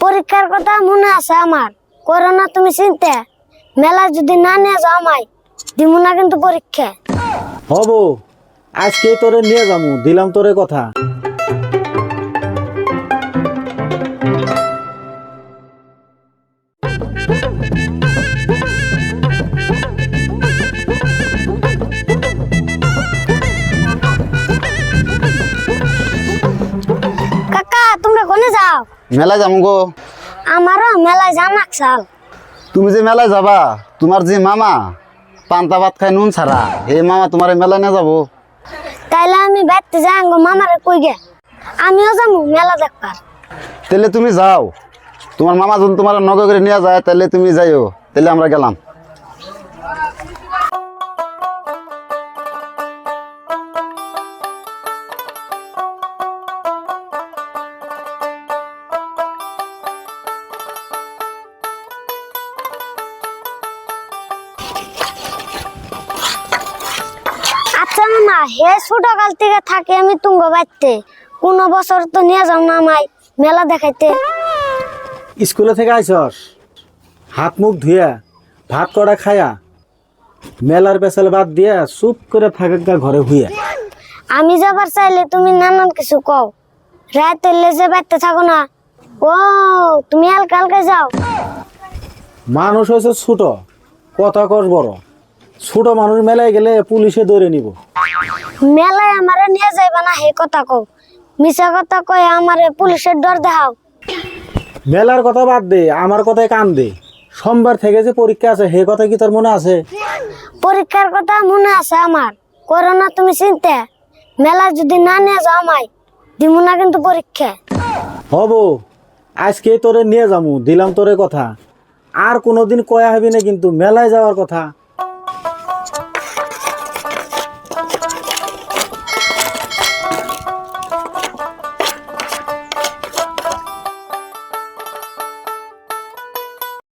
পরীক্ষার কথা মনে আছে আমার, করো না তুমি চিন্তা। মেলা যদি না নিয়ে যাও আমায়, দিব না কিন্তু পরীক্ষা। হব, আজকে তোরে নিয়ে যাবো, দিলাম তোরে কথা। কাকা তোমরা কোনে যাও? মেলায় যাবো গো। আমারও মেলায় জানাক চাল। তুমি যে মেলায় যাবা, তোমার যে মামা পান্তা ভাত খায় নুন ছাড়া, এই মামা তোমার মেলায় নিয়ে যাবো। তাইলে আমি বাইতে যাই গো, মামারে কই গে আমিও যাবো মেলা দেখবার। তাহলে তুমি যাও, তোমার মামা যদি তোমার নগর করে নিয়ে যায় তাহলে তুমি যাইও, তাহলে আমরা গেলাম। আচ্ছা মামা, হে ছোট কাল থেকে থাকে আমি তুঙ্গ বাইতে, কোন বছর তো নিয়ে যাও না আমায় মেলা দেখাইতে। স্কুলে থেকে আইসস, হাত মুখ ধুইয়া ভাত কড়া খায়া মেলার পেছাল বাদ দিয়া চুপ করে থাকে ঘরে হুইয়া। আমি যাবার চাইলে তুমি নানান কিছু কও, রাত হইলে যে বাইতে থাকো না। ও তুমি হালকা হালকা যাও। মানুষ হয়েছে ছোট, কথা কস বড়। ছোট মানুষ মেলায় গেলে পুলিশে ধরে নিব। মেলায় আমারে নিয়ে যাইবা না হে কথা কও, মিছা কথা কয়ে আমারে পুলিশের ডর দেখাও। মেলার কথা বাদ দে, আমার কথায় কান দে। সোমবার থেকে যে পরীক্ষা আছে হে কথা কি তোর মনে আছে? পরীক্ষার কথা মনে আছে আমার, করো না তুমি চিন্তা। মেলা যদি না নিয়ে যাও আমায়, দিব না কিন্তু পরীক্ষা। হব, আজকে তোরে নিয়ে যাবো, দিলাম তোরে কথা। আর কোনোদিন কয়া হবি না কিন্তু মেলায় যাওয়ার কথা।